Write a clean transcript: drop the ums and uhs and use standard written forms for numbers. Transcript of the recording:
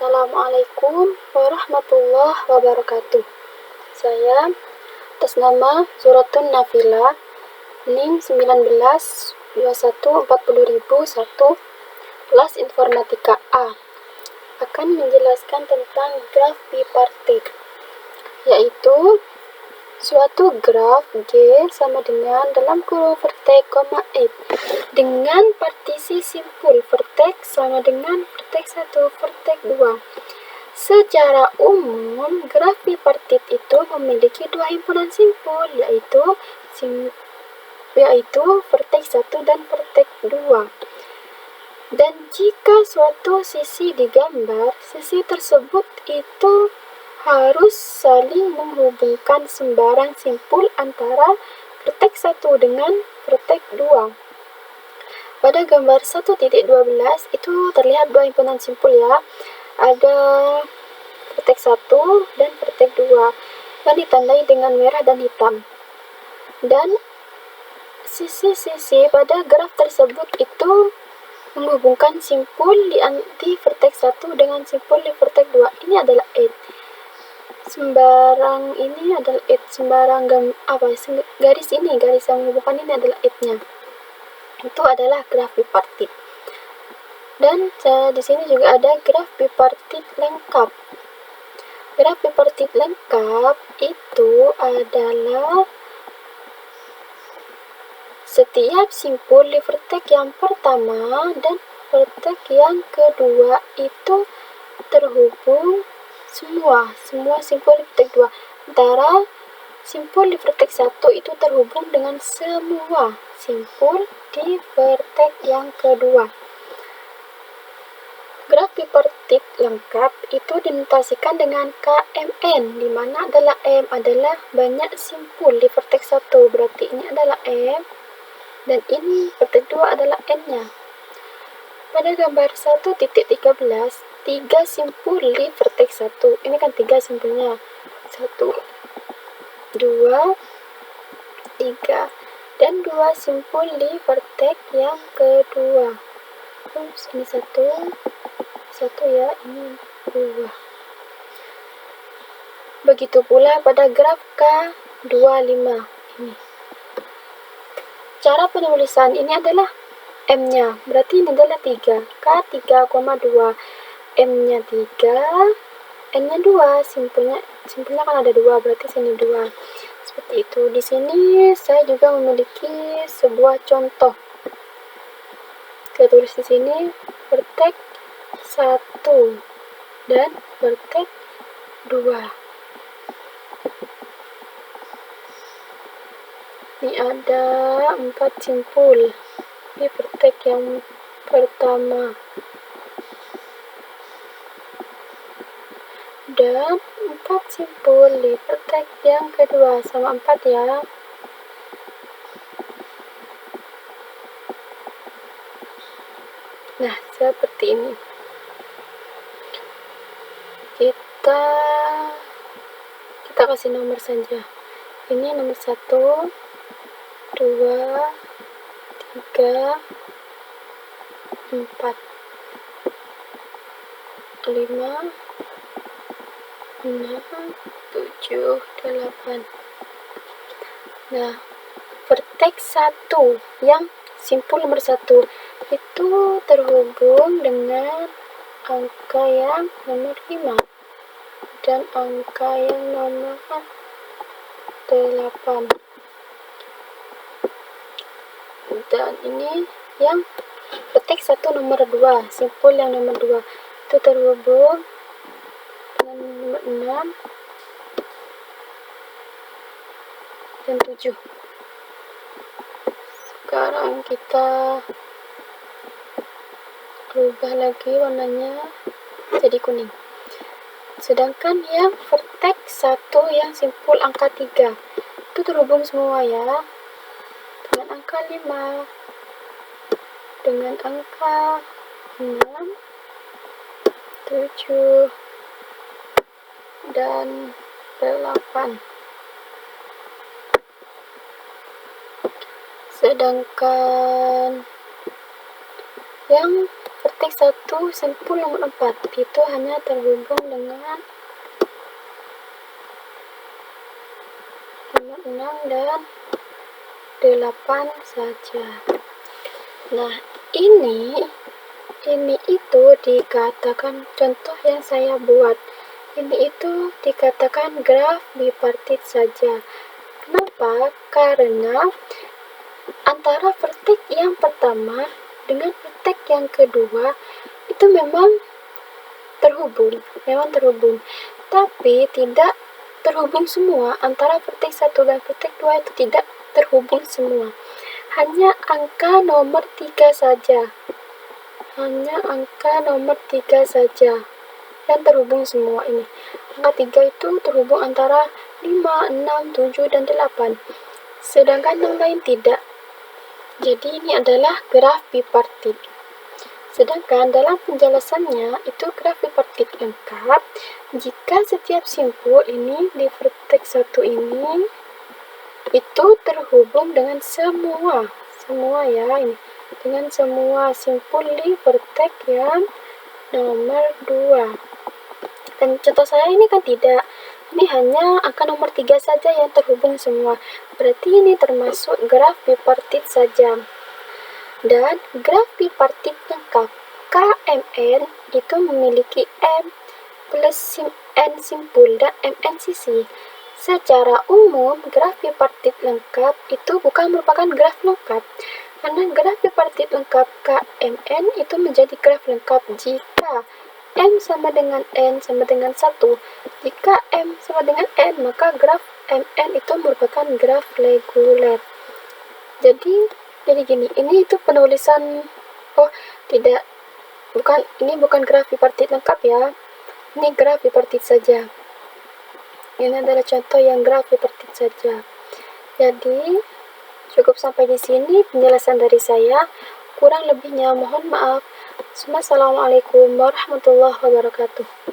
Assalamualaikum warahmatullahi wabarakatuh. Saya atas nama Zuratun Nafila, NIM 192140.001, kelas informatika A, akan menjelaskan tentang graf bipartit, yaitu suatu graf G sama dengan dalam kurung vertex, F dengan partisi simpul vertex sama dengan vertex 1, vertex 2. Secara umum, graf bipartit itu memiliki dua himpunan simpul, yaitu vertex 1 dan vertex 2. Dan jika suatu sisi digambar, sisi tersebut itu harus saling menghubungkan sembarang simpul antara vertex 1 dengan vertex 2. Pada gambar 1.12 itu terlihat dua himpunan simpul ya. Ada vertex 1 dan vertex 2 yang ditandai dengan merah dan hitam. Dan sisi-sisi pada graf tersebut itu menghubungkan simpul di vertex 1 dengan simpul di vertex 2. Ini adalah it. Sembarang ini adalah it. Sembarang garis yang menghubungkan ini adalah it-nya. Itu adalah graf bipartit. Dan di sini juga ada graf bipartit lengkap. Graf bipartit lengkap itu adalah setiap simpul di vertex yang pertama dan vertex yang kedua itu terhubung semua simpul di vertex 2. Sementara simpul di vertex 1 itu terhubung dengan semua simpul di vertex yang kedua. Graf bipartit lengkap itu dinotasikan dengan KMN, di mana adalah M adalah banyak simpul di vertex 1, berarti ini adalah M, dan ini vertex 2 adalah N-nya. Pada gambar 1.13, 3 simpul di vertex 1. Ini kan 3 simpulnya. 1, 2, 3. Dan 2 simpul di vertex yang kedua. Ini 1 ya, ini 2. Begitu pula pada graf K25 ini. Cara penulisan ini adalah M-nya, berarti ini adalah 3. K3,2. M-nya 3, N-nya 2. Simpulnya kan ada 2, berarti sini 2. Seperti itu. Di sini saya juga memiliki sebuah contoh. Saya tulis di sini vertex 1 dan vertex 2. Ini ada 4 simpul di vertex yang pertama dan 4 simpul di vertex yang kedua, sama 4 ya. Nah, seperti ini. Kita kasih nomor saja. Ini nomor 1, 2, 3, 4, 5, 6, 7, 8. Nah, vertex 1 yang simpul nomor 1 itu terhubung dengan angka yang nomor 5 dan angka yang nomor 8. Dan ini yang vertex 1 nomor 2, simpul yang nomor 2 itu terhubung dengan nomor 6 dan 7. Sekarang kita rubah lagi warnanya jadi kuning. Sedangkan yang vertex 1 yang simpul angka 3 itu terhubung semua ya, dengan angka 5, dengan angka 6, 7, dan 8. Sedangkan yang vertex 1 simpul nomor 4 itu hanya terhubung dengan nomor 6 dan 8 saja. Nah, ini itu dikatakan contoh yang saya buat. Ini itu dikatakan graf bipartit saja. Kenapa? Karena antara vertex yang pertama dengan vertex yang kedua itu memang terhubung, tapi tidak terhubung semua. Antara vertex 1 dan vertex 2 itu tidak terhubung semua. Hanya angka nomor 3 saja. Yang terhubung semua ini. Angka 3 itu terhubung antara 5, 6, 7, dan 8. Sedangkan yang lain tidak. Jadi ini adalah graf bipartit. Sedangkan dalam penjelasannya itu graf bipartit lengkap jika setiap simpul ini di vertex 1 ini itu terhubung dengan semua ya ini. Dengan semua simpul di vertex yang nomor 2. Dan contoh saya ini kan tidak. Ini hanya angka nomor 3 saja yang terhubung semua. Berarti ini termasuk graf bipartit saja. Dan graf bipartit lengkap KMN itu memiliki M plus N simpul dan Mn sisi. Secara umum, graf bipartit lengkap itu bukan merupakan graf lengkap. Karena graf bipartit lengkap KMN itu menjadi graf lengkap jika M sama dengan N sama dengan 1. Jika M sama dengan N, maka graf Mn itu merupakan graf reguler. Jadi gini, ini itu penulisan, ini bukan graf bipartit lengkap ya. Ini graf bipartit saja. Ini adalah contoh yang graf bipartit saja. Jadi cukup sampai di sini penjelasan dari saya. Kurang lebihnya mohon maaf. Assalamualaikum warahmatullahi wabarakatuh.